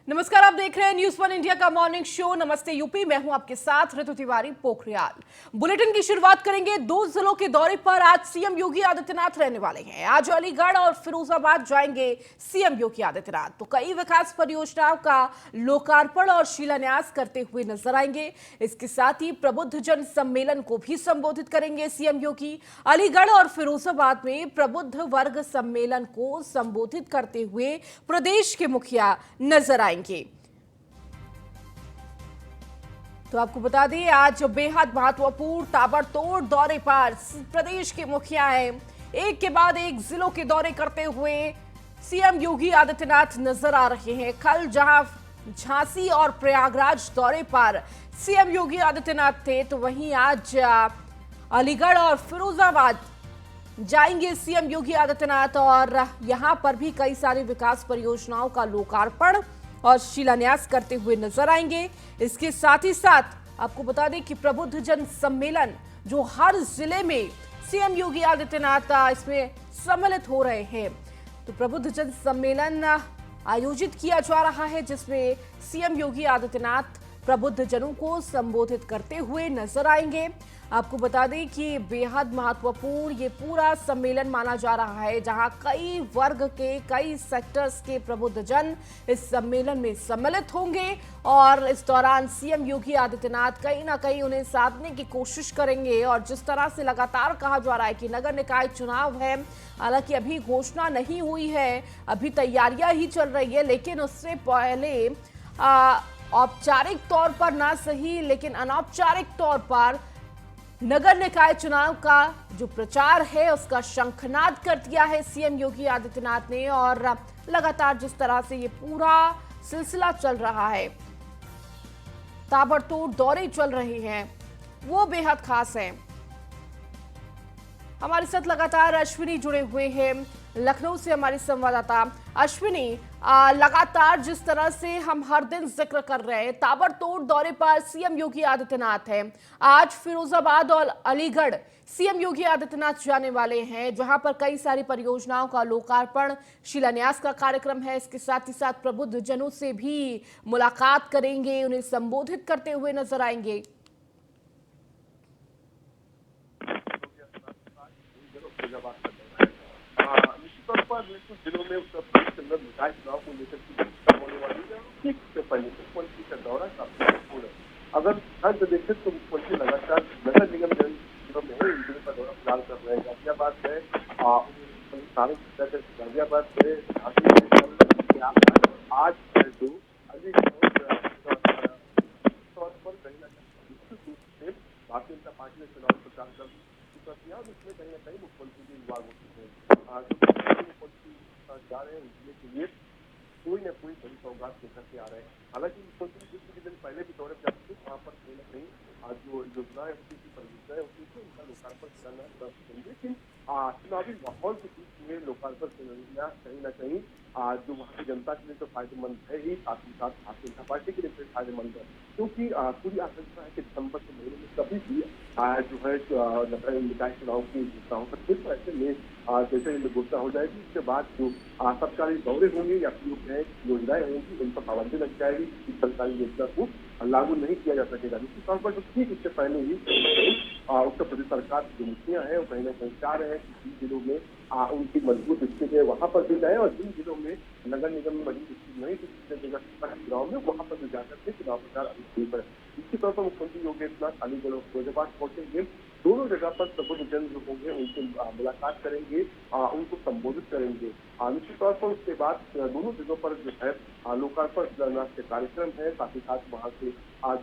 नमस्कार, आप देख रहे हैं न्यूज़ वन इंडिया का मॉर्निंग शो। नमस्ते यूपी, मैं हूं आपके साथ ऋतु तिवारी पोखरियाल। बुलेटिन की शुरुआत करेंगे। 2 जिलों के दौरे पर आज सीएम योगी आदित्यनाथ रहने वाले हैं। आज अलीगढ़ और फिरोजाबाद जाएंगे सीएम योगी आदित्यनाथ। तो कई विकास परियोजनाओं का लोकार्पण और शिलान्यास करते हुए नजर आएंगे। इसके साथ ही प्रबुद्ध जन सम्मेलन को भी संबोधित करेंगे सीएम योगी। अलीगढ़ और फिरोजाबाद में प्रबुद्ध वर्ग सम्मेलन को संबोधित करते हुए प्रदेश के मुखिया नजर आएंगे। तो आपको बता दें, आज बेहद महत्वपूर्ण ताबड़तोड़ दौरे पर प्रदेश के मुखिया हैं। एक के बाद एक जिलों के दौरे करते हुए सीएम योगी आदित्यनाथ नजर आ रहे हैं। कल जहां झांसी और प्रयागराज दौरे पर सीएम योगी आदित्यनाथ थे, तो वहीं आज अलीगढ़ और फिरोजाबाद जाएंगे सीएम योगी आदित्यनाथ और यहां पर भी कई सारी विकास परियोजनाओं का लोकार्पण और शिलान्यास करते हुए नजर आएंगे। इसके साथ ही साथ आपको बता दें कि प्रबुद्ध जन सम्मेलन जो हर जिले में सीएम योगी आदित्यनाथ इसमें सम्मिलित हो रहे हैं, तो प्रबुद्ध जन सम्मेलन आयोजित किया जा रहा है, जिसमें सीएम योगी आदित्यनाथ प्रबुद्ध जनों को संबोधित करते हुए नजर आएंगे। आपको बता दें कि बेहद महत्वपूर्ण ये पूरा सम्मेलन माना जा रहा है, जहां कई वर्ग के, कई सेक्टर्स के प्रबुद्ध जन इस सम्मेलन में सम्मिलित होंगे और इस दौरान सीएम योगी आदित्यनाथ कहीं ना कहीं उन्हें साधने की कोशिश करेंगे। और जिस तरह से लगातार कहा जा रहा है कि नगर निकाय चुनाव है, हालांकि अभी घोषणा नहीं हुई है, अभी तैयारियां ही चल रही है, लेकिन उससे पहले औपचारिक तौर पर ना सही लेकिन अनौपचारिक तौर पर नगर निकाय चुनाव का जो प्रचार है उसका शंखनाद कर दिया है सीएम योगी आदित्यनाथ ने। और लगातार जिस तरह से ये पूरा सिलसिला चल रहा है, ताबड़तोड़ दौरे चल रहे हैं, वो बेहद खास है। हमारे साथ लगातार अश्विनी जुड़े हुए हैं, लखनऊ से हमारी संवाददाता अश्विनी। लगातार जिस तरह से हम हर दिन जिक्र कर रहे हैं, ताबड़तोड़ दौरे पर सीएम योगी आदित्यनाथ हैं। आज फिरोजाबाद और अलीगढ़ सीएम योगी आदित्यनाथ जाने वाले हैं, जहां पर कई सारी परियोजनाओं का लोकार्पण शिलान्यास का कार्यक्रम है। इसके साथ ही साथ प्रबुद्ध जनों से भी मुलाकात करेंगे, उन्हें संबोधित करते हुए नजर आएंगे। निश्चित तौर पर कुछ जिलों में उत्तर प्रदेश के अंदर निकाय चुनाव को लेकर की चर्चा होने वाली है। ठीक से पहले मुख्यमंत्री का दौरा काफी महत्वपूर्ण है। अगर ध्यान से देखें तो मुख्यमंत्री लगातार नगर निगम जिलों में है, इन जिलों का दौरा फिलहाल कर रहे हैं। गाजियाबाद है, गाजियाबाद है, आज जो अलीगढ़ तौर पर कहीं ना कहीं निश्चित रूप से भारतीय जनता पार्टी ने चुनाव प्रचार कर किया और इसमें कहीं ना कहीं मुख्यमंत्री भी इन्वॉल्व हो चुके हैं। जा रहे हैं उनके के लिए कोई न कोई बड़ी सौगात लेकर के आ रहे हैं। हालांकि मुख्यमंत्री कुछ दिन पहले भी दौरे पर जाते थे, वहाँ पर कहीं ना कहीं जो योजनाएं होती थी, परियोजनाएं होती थी, उनका लोकार्पण करना करेंगे। लेकिन चुनावी माहौल के बीच में लोकार्पण करना कहीं ना कहीं जो वहाँ की जनता के लिए तो फायदेमंद है ही, साथ ही साथ भारतीय जनता पार्टी के लिए भी फायदेमंद है, क्योंकि पूरी आशंका है कि दिसंबर के महीने में कभी भी जो है निकाय चुनाव की घोषणा हो सकती है। तो ऐसे में जैसे ही घोषणा हो जाएगी, उसके बाद जो सरकारी दौरे होंगे या फिर योजनाएं होंगी, उन पर पाबंदी लग जाएगी। इस सरकारी योजना को लागू नहीं किया जा सकेगा। निश्चित तौर पर जो ठीक इससे पहले ही उत्तर प्रदेश सरकार की जो नीतियां हैं वो कहीं ना कहीं चाह रहे हैं कि जिन जिलों में उनकी मजबूत स्थिति है वहां पर भी जाए, और जिन जिलों में नगर निगम में मजबूत स्थिति नहीं थी चुनाव में, वहां पर भी जाकर के चुनाव प्रचार अभी पर। निश्चित तौर पर मुख्यमंत्री योगी आदित्यनाथ अलीगढ़ और फिरोजाबाद पहुंचेंगे। दोनों जगह पर प्रबुद्ध जन जो होंगे उनसे मुलाकात करेंगे, उनको संबोधित करेंगे। निश्चित तौर पर उसके बाद दोनों जगहों पर जो है लोकार्पण शिलान्यास के कार्यक्रम है। साथ ही साथ वहाँ से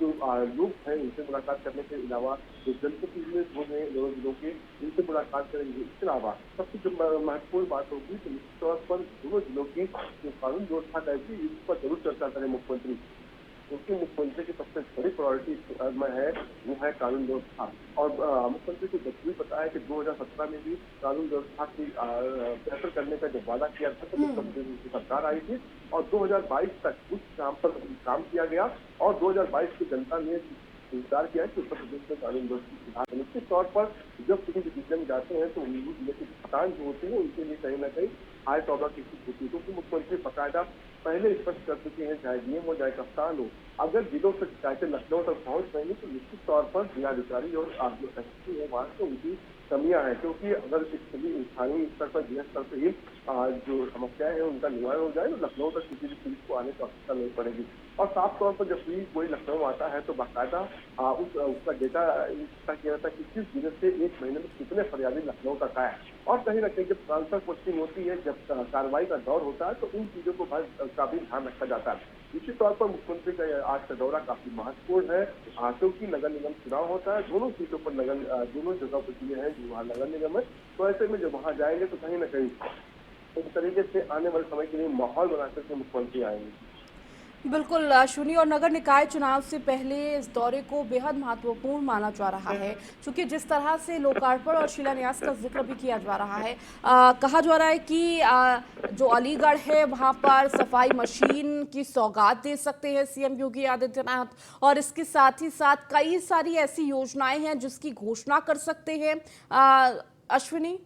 जो लोग हैं उनसे मुलाकात करने के अलावा जो जनप्रतिनिधि होंगे दोनों जिलों के, उनसे मुलाकात करेंगे। इसके अलावा सबसे जो महत्वपूर्ण बात होगी तो निश्चित तौर पर दोनों जिलों की जो कानून व्यवस्था कैसी, इस पर जरूर चर्चा करें मुख्यमंत्री, क्योंकि मुख्यमंत्री की सबसे बड़ी प्रायोरिटी में है वो है कानून व्यवस्था। और मुख्यमंत्री को जब भी पता है कि 2017 में भी कानून व्यवस्था की बेहतर करने का जब वादा किया था, तो उत्तर प्रदेश की सरकार आई थी और 2022 तक उस काम पर काम किया गया और 2022 की जनता ने इंतजार किया है कि उत्तर प्रदेश में कानून व्यवस्था सुधार। निश्चित तौर पर जब किसी भी जिले में जाते हैं तो उन जिले के किसान जो होते हैं उनके लिए कहीं ना कहीं हाई टॉलर की स्थिति होती है, क्योंकि मुख्यमंत्री बाकायदा पहले स्पष्ट कर चुके हैं, चाहे डीएम हो चाहे कप्तान हो, अगर जिलों तक चाहे लखनऊ तक पहुंच पाएंगे तो निश्चित तौर पर जिलाधिकारी और जो एसपी है वहां से उनकी कमियां हैं, क्योंकि अगर स्थानीय स्तर पर जिला स्तर पर ही जो समस्याएं हैं उनका निवारण हो जाए तो लखनऊ तक किसी भी पुलिस को आने की आवश्यकता नहीं पड़ेगी। और साफ तौर पर जब भी कोई लखनऊ आता है तो बाकायदा उसका डेटा इकट्ठा किया जाता है कि किस जिले से एक महीने में कितने फरियादी लखनऊ तक आए, और कहीं न कहीं जब ट्रांसफर पोस्टिंग होती है, जब कार्रवाई का दौर होता है तो उन चीजों को का भी ध्यान रखा जाता है। निश्चित तौर पर मुख्यमंत्री का आज का दौरा काफी महत्वपूर्ण है, क्योंकि नगर निगम चुनाव होता है, दोनों सीटों पर दोनों जगह पर चुने हैं जो वहाँ नगर निगम है, तो ऐसे में जब वहाँ जाएंगे तो कहीं न कहीं इस तरीके से आने वाले समय के लिए माहौल बना करके मुख्यमंत्री आएंगे। बिल्कुल अश्विनी, और नगर निकाय चुनाव से पहले इस दौरे को बेहद महत्वपूर्ण माना जा रहा है, क्योंकि जिस तरह से लोकार्पण और शिलान्यास का जिक्र भी किया जा रहा है। कहा जा रहा है कि जो अलीगढ़ है वहां पर सफाई मशीन की सौगात दे सकते हैं सीएम योगी आदित्यनाथ, और इसके साथ ही साथ कई सारी ऐसी योजनाएं हैं जिसकी घोषणा कर सकते हैं। अश्विनी,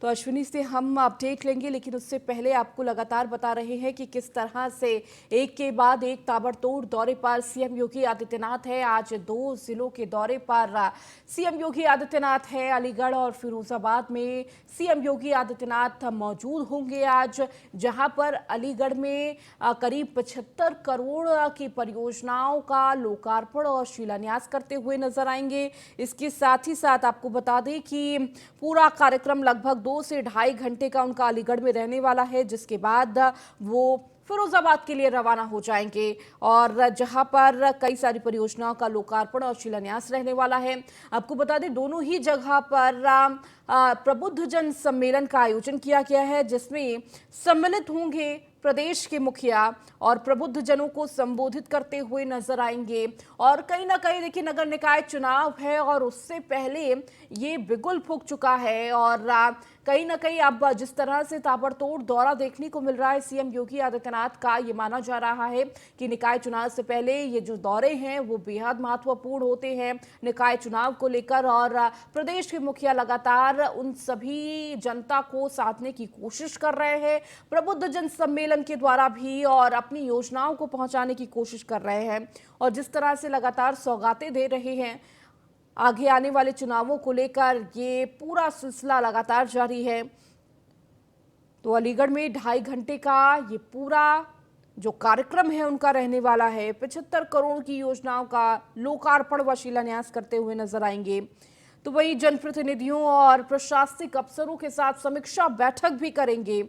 तो अश्विनी से हम अपडेट लेंगे, लेकिन उससे पहले आपको लगातार बता रहे हैं कि किस तरह से एक के बाद एक ताबड़तोड़ दौरे पर सीएम योगी आदित्यनाथ है। आज 2 जिलों के दौरे पर सीएम योगी आदित्यनाथ है। अलीगढ़ और फिरोजाबाद में सीएम योगी आदित्यनाथ मौजूद होंगे आज, जहां पर अलीगढ़ में करीब 75 करोड़ की परियोजनाओं का लोकार्पण और शिलान्यास करते हुए नजर आएंगे। इसके साथ ही साथ आपको बता दें कि पूरा कार्यक्रम लगभग 2 से 2.5 घंटे का उनका अलीगढ़ में रहने वाला है, जिसके बाद वो फिरोजाबाद के लिए रवाना हो जाएंगे, और जहां पर कई सारी परियोजनाओं का लोकार्पण और शिलान्यास रहने वाला है। आपको बता दें दोनों ही जगह पर प्रबुद्ध जन सम्मेलन का आयोजन किया गया है, जिसमें सम्मिलित होंगे प्रदेश के मुखिया और प्रबुद्ध जनों को संबोधित करते हुए नजर आएंगे। और कहीं ना कहीं देखिए, नगर निकाय चुनाव है और उससे पहले ये बिगुल फूंक चुका है, और कहीं ना कहीं अब जिस तरह से ताबड़तोड़ दौरा देखने को मिल रहा है सीएम योगी आदित्यनाथ का, ये माना जा रहा है कि निकाय चुनाव से पहले ये जो दौरे हैं वो बेहद महत्वपूर्ण होते हैं निकाय चुनाव को लेकर, और प्रदेश के मुखिया लगातार उन सभी जनता को साधने की कोशिश कर रहे हैं प्रबुद्ध जन सम्मेलन के द्वारा भी, और अपनी योजनाओं को पहुंचाने की कोशिश कर रहे हैं, और जिस तरह से लगातार सौगातें दे रहे हैं आगे आने वाले चुनावों को लेकर, ये पूरा सिलसिला लगातार जारी है। तो अलीगढ़ में 2.5 घंटे का ये पूरा जो कार्यक्रम है उनका रहने वाला है। 75 करोड़ की योजनाओं का लोकार्पण व शिलान्यास करते हुए नजर आएंगे। तो वही जनप्रतिनिधियों और प्रशासनिक अफसरों के साथ समीक्षा बैठक भी करेंगे।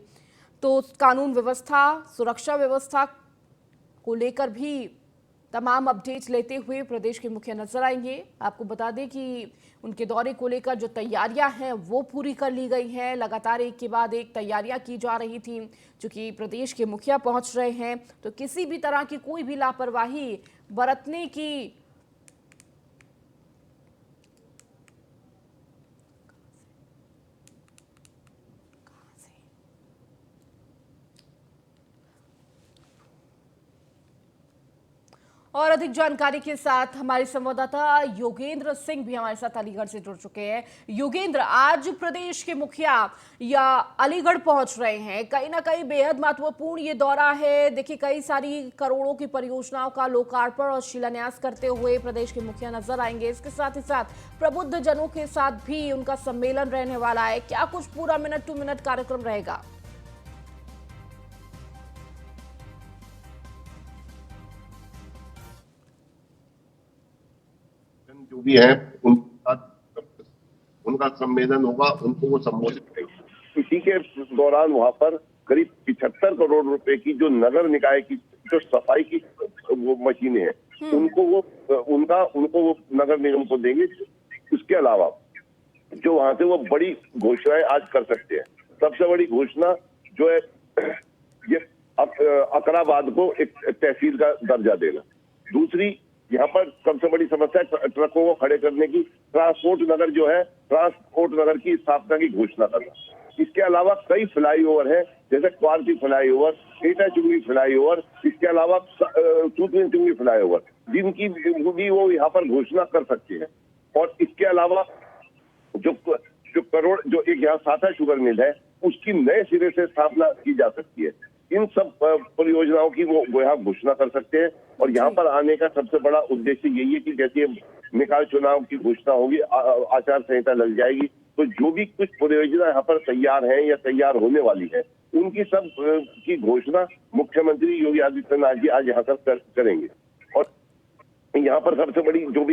तो कानून व्यवस्था, सुरक्षा व्यवस्था को लेकर भी तमाम अपडेट्स लेते हुए प्रदेश के मुखिया नजर आएंगे। आपको बता दें कि उनके दौरे को लेकर जो तैयारियां हैं वो पूरी कर ली गई हैं। लगातार एक के बाद एक तैयारियां की जा रही थी। चूंकि प्रदेश के मुखिया पहुंच रहे हैं तो किसी भी तरह की कोई भी लापरवाही बरतने की और अधिक जानकारी के साथ हमारे संवाददाता योगेंद्र सिंह भी हमारे साथ अलीगढ़ से जुड़ चुके हैं। योगेंद्र, आज प्रदेश के मुखिया या अलीगढ़ पहुंच रहे हैं, कहीं ना कहीं बेहद महत्वपूर्ण ये दौरा है। देखिए, कई सारी करोड़ों की परियोजनाओं का लोकार्पण और शिलान्यास करते हुए प्रदेश के मुखिया नजर आएंगे। इसके साथ ही साथ प्रबुद्ध जनों के साथ भी उनका सम्मेलन रहने वाला है। क्या कुछ पूरा मिनट टू मिनट कार्यक्रम रहेगा? जो भी है उनका सम्मेलन होगा, उनको वो संबोधित करेंगे। इसी के दौरान वहां पर करीब 75 करोड़ रुपए की जो नगर निकाय की जो सफाई की वो मशीनें हैं उनको वो नगर निगम को देंगे। उसके अलावा जो वहां से वो बड़ी घोषणाएं आज कर सकते हैं। सबसे बड़ी घोषणा जो है ये अकराबाद को एक तहसील का दर्जा देना। दूसरी, यहाँ पर सबसे बड़ी समस्या ट्रकों को खड़े करने की, ट्रांसपोर्ट नगर जो है ट्रांसपोर्ट नगर की स्थापना की घोषणा करना। इसके अलावा कई फ्लाईओवर हैं, जैसे क्वारसी फ्लाईओवर, एटा चुंगी फ्लाईओवर, इसके अलावा सूतनी चुंगी फ्लाईओवर, जिनकी भी वो यहाँ पर घोषणा कर सकते हैं। और इसके अलावा जो एक यहाँ साथा शुगर मिल है, उसकी नए सिरे से स्थापना की जा सकती है। इन सब परियोजनाओं की वो यहाँ घोषणा कर सकते हैं। और यहाँ पर आने का सबसे बड़ा उद्देश्य यही है कि जैसे निकाय चुनाव की घोषणा होगी, आचार संहिता लग जाएगी, तो जो भी कुछ परियोजना यहाँ पर तैयार है या तैयार होने वाली है, उनकी सब की घोषणा मुख्यमंत्री योगी आदित्यनाथ जी आज यहाँ पर करेंगे। और यहाँ पर सबसे बड़ी जो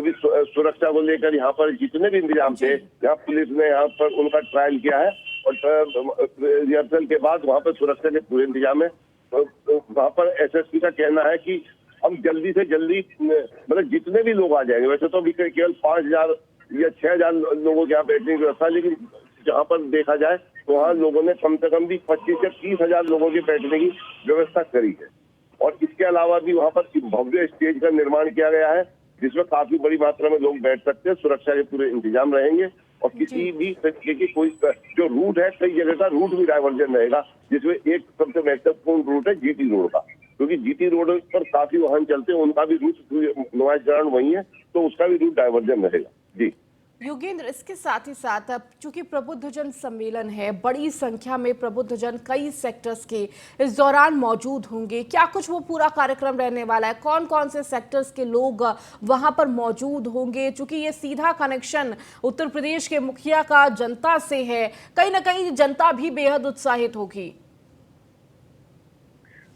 भी सुरक्षा को लेकर यहाँ पर जितने भी इंतजाम थे, यहाँ पुलिस ने यहाँ पर उनका ट्रायल किया है और रिहर्सल के बाद वहाँ पर सुरक्षा के पूरे इंतजाम है। वहाँ पर एसएसपी का कहना है कि हम जल्दी से जल्दी, मतलब जितने भी लोग आ जाएंगे, वैसे तो अभी केवल 5,000 या 6,000 लोगों के यहाँ बैठने की व्यवस्था, लेकिन जहाँ पर देखा जाए तो वहाँ लोगों ने कम से कम भी 25 से 30,000 लोगों के बैठने की व्यवस्था करी है। और इसके अलावा भी वहाँ पर भव्य स्टेज का निर्माण किया गया है, जिसमें काफी बड़ी मात्रा में लोग बैठ सकते हैं। सुरक्षा के पूरे इंतजाम रहेंगे और किसी भी तरीके की कोई जो रूट है, कई जगह का रूट भी डायवर्जन रहेगा, जिसमें एक सबसे महत्वपूर्ण रूट है जीटी रोड का, क्योंकि जीटी रोड पर काफी वाहन चलते हैं, उनका भी रूट नुमाइशकरण वही है, तो उसका भी रूट डायवर्जन रहेगा। जी योगेंद्र, इसके साथ ही साथ अब चूंकि प्रबुद्धजन सम्मेलन है, बड़ी संख्या में प्रबुद्धजन कई सेक्टर्स के इस दौरान मौजूद होंगे, क्या कुछ वो पूरा कार्यक्रम रहने वाला है? कौन कौन से सेक्टर्स के लोग वहां पर मौजूद होंगे? चूंकि ये सीधा कनेक्शन उत्तर प्रदेश के मुखिया का जनता से है, कहीं ना कहीं जनता भी बेहद उत्साहित होगी।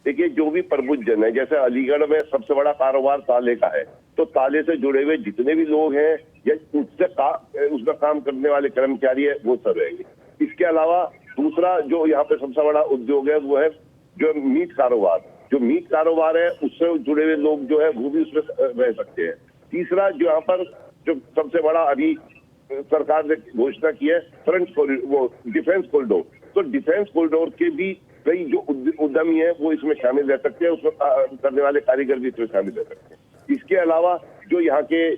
देखिए, जो भी प्रबुद्धजन है, जैसे अलीगढ़ में सबसे बड़ा कारोबार ताले का है, तो ताले से जुड़े हुए जितने भी लोग हैं या उसका काम करने वाले कर्मचारी है, वो सब रहेंगे। इसके अलावा दूसरा जो यहाँ पे सबसे बड़ा उद्योग है, वो है जो मीट कारोबार। जो मीट कारोबार है, उससे जुड़े हुए लोग जो है वो भी उसमें रह सकते हैं। तीसरा जो यहाँ पर जो सबसे बड़ा अभी सरकार ने घोषणा की है, डिफेंस कॉरिडोर, तो डिफेंस कॉरिडोर के भी कई जो उद्यमी है वो इसमें शामिल रह सकते हैं, उसमें करने वाले कारीगर भी इसमें शामिल रह सकते हैं। इसके अलावा जो यहाँ के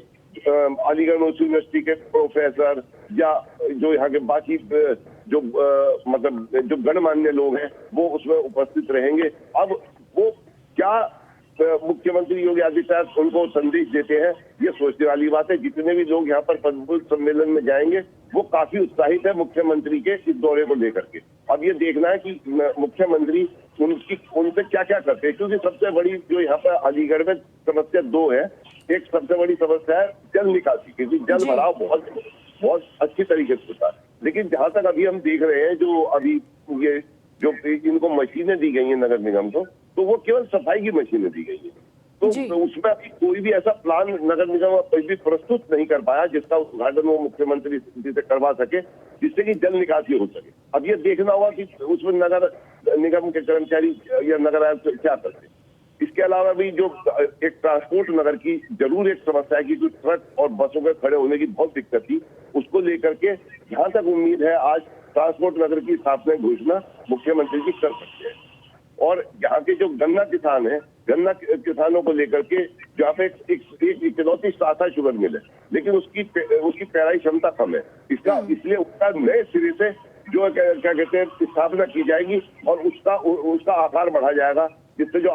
अलीगढ़ मुस्लिम यूनिवर्सिटी के प्रोफेसर या जो यहाँ के बाकी जो मतलब जो गणमान्य लोग हैं, वो उसमें उपस्थित रहेंगे। अब वो क्या मुख्यमंत्री योगी आदित्यनाथ उनको संदेश देते हैं, ये सोचने वाली बात है। जितने भी लोग यहाँ पर प्रबुद्ध सम्मेलन में जाएंगे, वो काफी उत्साहित है मुख्यमंत्री के इस दौरे को लेकर के। अब ये देखना है कि मुख्यमंत्री उनसे क्या क्या करते हैं, क्योंकि सबसे बड़ी जो यहाँ पर अलीगढ़ में समस्या दो है। एक सबसे बड़ी समस्या है जल निकासी, क्योंकि जल भराव बहुत अच्छी तरीके से होता है। लेकिन जहां तक अभी हम देख रहे हैं, जो अभी ये जो इनको मशीनें दी गई हैं नगर निगम को, तो वो केवल सफाई की मशीनें दी गई है। तो उसमें अभी कोई भी ऐसा प्लान नगर निगम कोई भी प्रस्तुत नहीं कर पाया जिसका उद्घाटन वो मुख्यमंत्री जी से करवा सके, जिससे कि जल निकासी हो सके। अब ये देखना होगा कि उसमें नगर निगम के कर्मचारी या नगर आयुक्त क्या करते हैं। इसके अलावा भी जो एक ट्रांसपोर्ट नगर की जरूर एक समस्या है कि जो ट्रक और बसों के खड़े होने की बहुत दिक्कत थी, उसको लेकर के जहां तक उम्मीद है आज ट्रांसपोर्ट नगर की स्थापना घोषणा मुख्यमंत्री जी कर सकते हैं। और यहाँ के जो गन्ना किसान हैं, गन्ना किसानों को लेकर के जहाँ पे एक इकलौती साथा शुगर मिल है, लेकिन उसकी पेराई क्षमता कम है। इसलिए उसका नए सिरे से जो क्या कहते हैं स्थापना की जाएगी और उसका आकार बढ़ा जाएगा, जिससे जो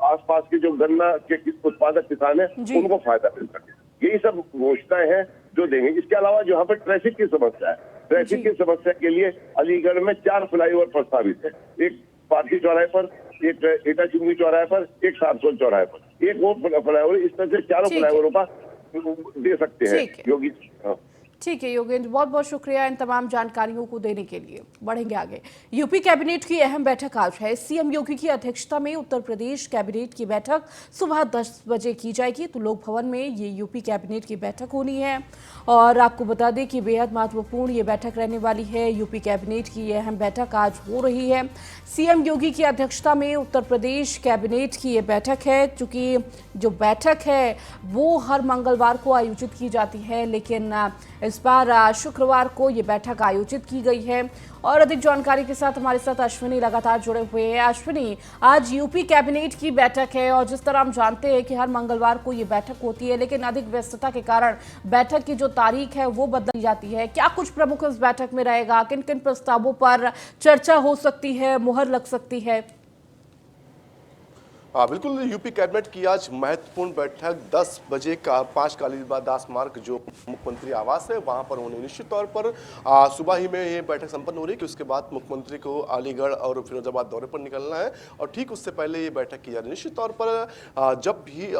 आसपास के जो गन्ना के उत्पादक किसान है उनको फायदा मिल सके। यही सब घोषणाएं हैं जो देंगे। इसके अलावा जो यहाँ पर ट्रैफिक की समस्या है, ट्रैफिक की समस्या के लिए अलीगढ़ में 4 फ्लाईओवर प्रस्तावित है। एक पारसी चौराहे पर, एक एटा चुंगी चौराहे पर, एक सारसोल चौराहे पर, एक और फ्लाईओवर। इस तरह से 4 फ्लाईओवरों पर दे सकते हैं योगी। ठीक है योगेंद्र, बहुत बहुत शुक्रिया इन तमाम जानकारियों को देने के लिए। बढ़ेंगे आगे। यूपी कैबिनेट की अहम बैठक आज है। सीएम योगी की अध्यक्षता में उत्तर प्रदेश कैबिनेट की बैठक सुबह 10 बजे की जाएगी। तो लोक भवन में ये यूपी कैबिनेट की बैठक होनी है और आपको बता दें कि बेहद महत्वपूर्ण ये बैठक रहने वाली है। यूपी कैबिनेट की ये अहम बैठक आज हो रही है। सीएम योगी की अध्यक्षता में उत्तर प्रदेश कैबिनेट की ये बैठक है। चूंकि जो बैठक है वो हर मंगलवार को आयोजित की जाती है, लेकिन इस इस बार शुक्रवार को ये बैठक आयोजित की गई है। और अधिक जानकारी के साथ हमारे साथ अश्विनी लगातार जुड़े हुए हैं। अश्विनी, आज यूपी कैबिनेट की बैठक है और जिस तरह हम जानते हैं कि हर मंगलवार को ये बैठक होती है, लेकिन अधिक व्यस्तता के कारण बैठक की जो तारीख है वो बदल जाती है। क्या कुछ प्रमुख इस बैठक में रहेगा? किन किन प्रस्तावों पर चर्चा हो सकती है, मुहर लग सकती है? हाँ बिल्कुल, यूपी कैबिनेट की आज महत्वपूर्ण बैठक 10 बजे का 5 कालीबाग दास मार्ग जो मुख्यमंत्री आवास है वहां पर होने निश्चित तौर पर सुबह ही में ये बैठक संपन्न हो रही है कि उसके बाद मुख्यमंत्री को अलीगढ़ और फिरोजाबाद दौरे पर निकलना है और ठीक उससे पहले ये बैठक की जा रही है। निश्चित तौर पर जब भी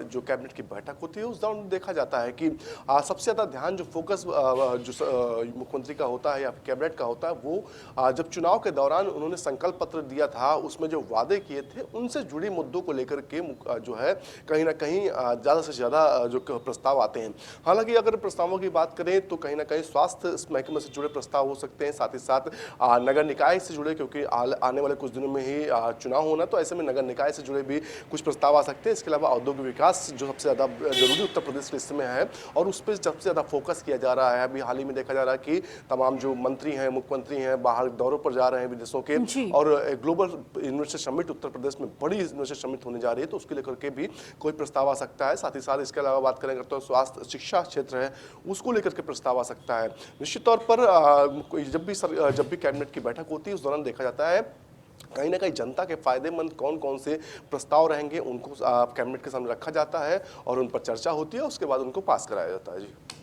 जो कैबिनेट की बैठक होती है उस दौरान देखा जाता है कि सबसे ज़्यादा ध्यान जो फोकस जो मुख्यमंत्री का होता है या कैबिनेट का होता है वो जब चुनाव के दौरान उन्होंने संकल्प पत्र दिया था उसमें जो वादे किए थे उनसे जुड़ी मुद्दों को लेकर के जो है कहीं ना कहीं ज़्यादा से ज़्यादा जो प्रस्ताव आते हैं। हालांकि अगर प्रस्तावों की बात करें तो कहीं ना कहीं स्वास्थ्य महकमे से जुड़े प्रस्ताव हो सकते हैं, साथ ही साथ नगर निकाय से जुड़े, क्योंकि आने वाले कुछ दिनों में ही चुनाव होना, तो ऐसे में नगर निकाय से जुड़े भी कुछ प्रस्ताव आ सकते हैं। इसके अलावा औद्योगिक विकास जो सबसे ज़्यादा जरूरी उत्तर प्रदेश के समय है और उस पर सबसे ज़्यादा फोकस किया जा रहा है। अभी हाल ही में देखा जा रहा है कि तमाम जो मंत्री हैं, मुख्यमंत्री हैं, बाहर दौरों पर जा रहे हैं विदेशों के, और global university summit Uttar Pradesh में बड़ी यूनिवर्सिटी समिट होने जा रही है, तो उसके लेकर के भी कोई प्रस्ताव आ सकता है। साथ ही साथ इसके अलावा बात करेंगे तो स्वास्थ्य शिक्षा क्षेत्र है उसको लेकर के प्रस्ताव आ सकता है। निश्चित तौर पर जब भी कैबिनेट की बैठक होती है उस दौरान देखा जाता है कहीं ना कहीं जनता के फायदेमंद कौन कौन से प्रस्ताव रहेंगे उनको कैबिनेट के सामने रखा जाता है और उन पर चर्चा होती है, उसके बाद उनको पास कराया जाता है। जी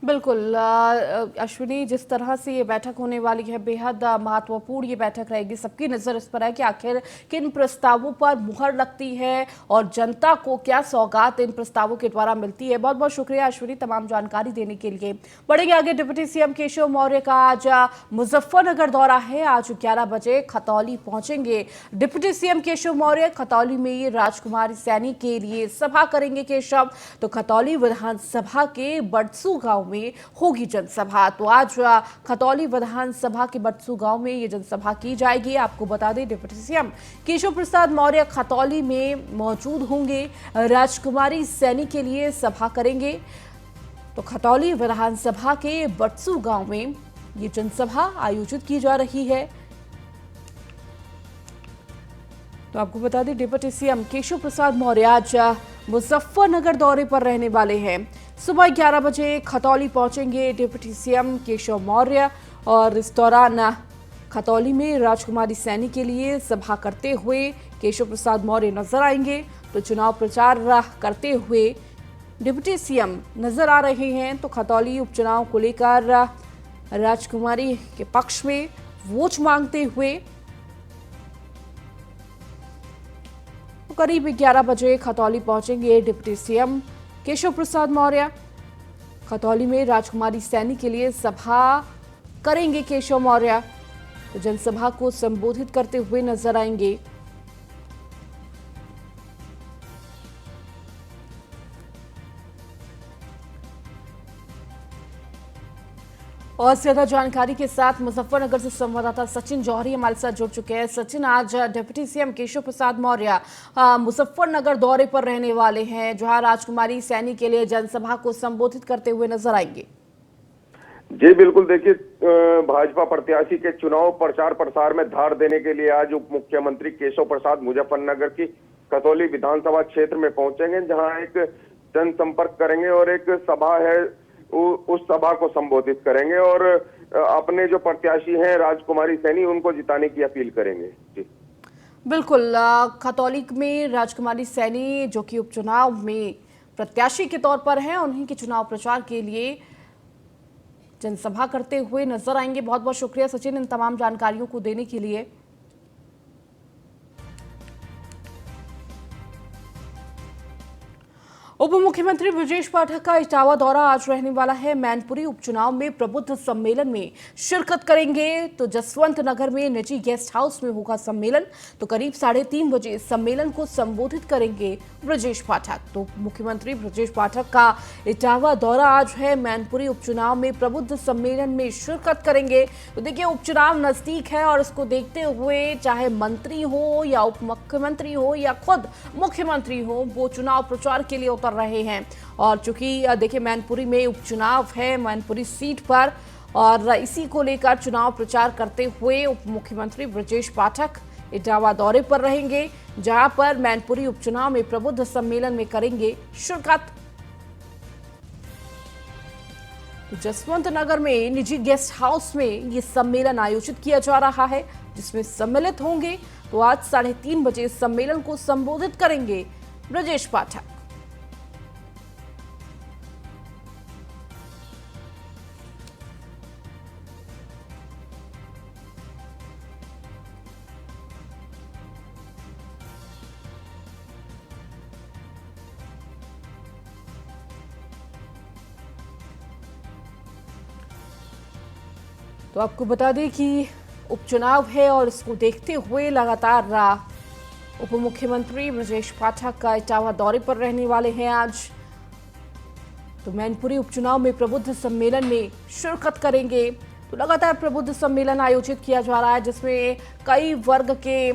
बिल्कुल अश्विनी, जिस तरह से ये बैठक होने वाली है बेहद महत्वपूर्ण ये बैठक रहेगी। सबकी नज़र इस पर है कि आखिर किन प्रस्तावों पर मुहर लगती है और जनता को क्या सौगात इन प्रस्तावों के द्वारा मिलती है। बहुत बहुत शुक्रिया अश्विनी तमाम जानकारी देने के लिए। बढ़ेंगे आगे। डिप्टी सीएम केशव मौर्य का आज मुजफ्फरनगर दौरा है। आज 11 बजे खतौली पहुंचेंगे डिप्टी सीएम केशव मौर्य। खतौली में राजकुमारी सैनी के लिए सभा करेंगे केशव। तो खतौली विधानसभा के बड़सू गांव में होगी जनसभा। तो आज खतौली विधानसभा के बटसू गांव में ये जनसभा की जाएगी। आपको बता दें डिप्टी सीएम केशव प्रसाद मौर्य खतौली में मौजूद होंगे, राजकुमारी सैनी के लिए सभा करेंगे। तो खतौली विधानसभा के बटसू गांव में ये जनसभा आयोजित की जा रही है। तो आपको बता दें डिप्टी सीएम केशव प्रसाद मौर्य आज मुजफ्फरनगर दौरे पर रहने वाले हैं। सुबह 11 बजे खतौली पहुंचेंगे डिप्टी सीएम केशव मौर्य और इस दौरान खतौली में राजकुमारी सैनी के लिए सभा करते हुए केशव प्रसाद मौर्य नजर आएंगे। तो चुनाव प्रचार करते हुए डिप्टी सीएम नजर आ रहे हैं। तो खतौली उपचुनाव को लेकर राजकुमारी के पक्ष में वोट मांगते हुए करीब 11 बजे खतौली पहुंचेंगे डिप्टी सीएम केशव प्रसाद मौर्य। खतौली में राजकुमारी सैनी के लिए सभा करेंगे केशव मौर्य। तो जनसभा को संबोधित करते हुए नजर आएंगे। और ज्यादा जानकारी के साथ मुजफ्फरनगर से संवाददाता सचिन जौहरी हमारे साथ जुड़ चुके हैं। सचिन, आज डिप्टी सीएम केशव प्रसाद मौर्य मुजफ्फरनगर दौरे पर रहने वाले हैं, जहां राजकुमारी सैनी के लिए जनसभा को संबोधित करते हुए नजर आएंगे। जी बिल्कुल, देखिए भाजपा प्रत्याशी के चुनाव प्रचार प्रसार में धार देने के लिए आज उप मुख्यमंत्री केशव प्रसाद मुजफ्फरनगर की खतौली विधानसभा क्षेत्र में पहुंचेंगे, जहां एक जनसंपर्क करेंगे और एक सभा है उस सभा को संबोधित करेंगे और अपने जो प्रत्याशी हैं राजकुमारी सैनी उनको जिताने की अपील करेंगे। जी बिल्कुल, खतौली में राजकुमारी सैनी जो कि उपचुनाव में प्रत्याशी के तौर पर हैं, उन्हीं के चुनाव प्रचार के लिए जनसभा करते हुए नजर आएंगे। बहुत बहुत शुक्रिया सचिन इन तमाम जानकारियों को देने के लिए। उप मुख्यमंत्री ब्रजेश पाठक का इटावा दौरा आज रहने वाला है। मैनपुरी उपचुनाव में प्रबुद्ध सम्मेलन में शिरकत करेंगे। तो जसवंत नगर में निजी गेस्ट हाउस में होगा सम्मेलन। तो करीब 3:30 बजे सम्मेलन को संबोधित करेंगे ब्रजेश पाठक। तो मुख्यमंत्री ब्रजेश पाठक का इटावा दौरा आज है। मैनपुरी उपचुनाव में प्रबुद्ध सम्मेलन में शिरकत करेंगे। तो देखिए, उपचुनाव नजदीक है और इसको देखते हुए चाहे मंत्री हो या उप मुख्यमंत्री हो या खुद मुख्यमंत्री हो, वो चुनाव प्रचार के लिए उतर पर रहे हैं। और चूंकि देखिए मैनपुरी में उपचुनाव है, मैनपुरी सीट पर, और इसी को लेकर चुनाव प्रचार करते हुए उप मुख्यमंत्री ब्रजेश पाठक इटावा दौरे पर रहेंगे, जहां पर मैनपुरी उपचुनाव में प्रबुद्ध सम्मेलन में करेंगे शिरकत। तो जसवंत नगर में निजी गेस्ट हाउस में ये सम्मेलन आयोजित किया जा रहा है, जिसमें सम्मिलित होंगे तो आज 3:30 बजे सम्मेलन को संबोधित करेंगे ब्रजेश पाठक। तो आपको बता दें कि उपचुनाव है और इसको देखते हुए लगातार उप मुख्यमंत्री ब्रजेश पाठक का इटावा दौरे पर रहने वाले हैं आज। तो मैनपुरी उपचुनाव में प्रबुद्ध सम्मेलन में शिरकत करेंगे। तो लगातार प्रबुद्ध सम्मेलन आयोजित किया जा रहा है, जिसमें कई वर्ग के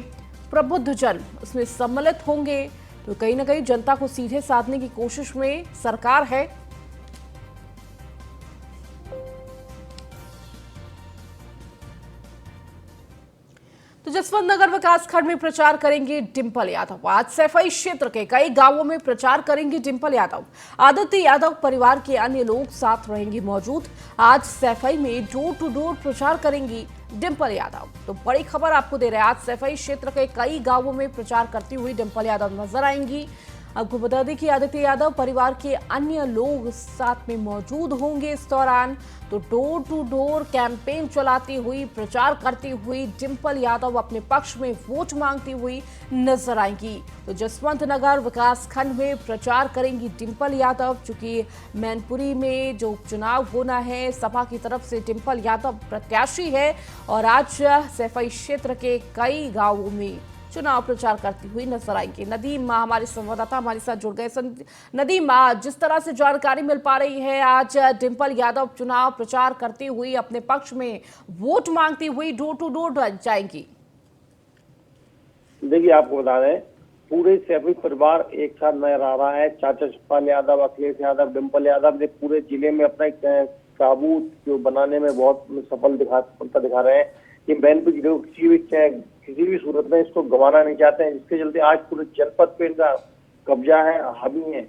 प्रबुद्ध जन उसमें सम्मिलित होंगे। तो कहीं ना कहीं जनता को सीधे साधने की कोशिश में सरकार है। तो जसवंत नगर विकासखंड में प्रचार करेंगे डिंपल यादव। आज सैफई क्षेत्र के कई गांवों में प्रचार करेंगे डिंपल यादव। आदित्य यादव परिवार के अन्य लोग साथ रहेंगे मौजूद। आज सैफई में डोर टू डोर प्रचार करेंगी डिंपल यादव। तो बड़ी खबर आपको दे रहे हैं, आज सैफई क्षेत्र के कई गांवों में प्रचार करती हुई डिंपल यादव नजर आएंगी। आपको बता दें कि आदित्य यादव परिवार के अन्य लोग साथ में मौजूद होंगे इस दौरान। तो डोर टू डोर कैंपेन चलाती हुई, प्रचार करती हुई डिंपल यादव अपने पक्ष में वोट मांगती हुई नजर आएंगी। तो जसवंत नगर विकास खंड में प्रचार करेंगी डिंपल यादव। चूंकि मैनपुरी में जो उपचुनाव होना है, सपा की तरफ से डिंपल यादव प्रत्याशी है और आज सैफई क्षेत्र के कई गांवों में चुनाव प्रचार करती हुई नजर आएंगे। नदीम हमारे संवाददाता हमारे साथ जुड़ गए। नदीम, जिस तरह से जानकारी मिल पा रही है, आज डिंपल यादव चुनाव प्रचार करती हुई अपने पक्ष में वोट मांगती हुई डोर टू डोर जाएंगी। देखिए, आपको बता दें, पूरे सैफई परिवार एक साथ नजर आ रहा है। चाचा सुखपाल यादव, अखिलेश यादव, डिंपल यादव ने पूरे जिले में अपना काबू जो बनाने में बहुत सफलता दिखा रहे हैं। ये मैनपुरी जिले को किसी भी सूरत में इसको गंवाना नहीं चाहते हैं, जिसके चलते आज पूरे जनपद पे इनका कब्जा है, हावी है।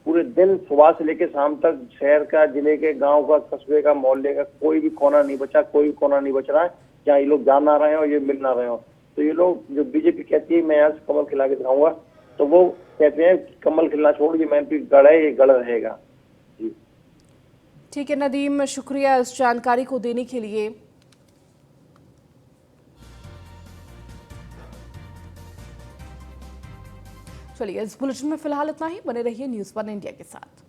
पूरे दिन सुबह से लेकर शाम तक शहर का, जिले के, गांव का, कस्बे का, मोहल्ले का कोई भी कोना नहीं बचा, कोई भी कोना नहीं बच रहा है जहाँ ये लोग जा ना रहे हो, ये मिल ना रहे हो। तो ये लोग, जो बीजेपी कहती है मैं यहाँ से कमल खिला के दिखाऊंगा, तो वो कहते हैं कमल खिलना छोड़, ये मैनपुरी गढ़ है, ये गढ़ रहेगा। जी ठीक है नदीम, शुक्रिया इस जानकारी को देने के लिए। चलिए, इस बुलेटिन में फिलहाल इतना ही। बने रहिए न्यूज़ 1 इंडिया के साथ।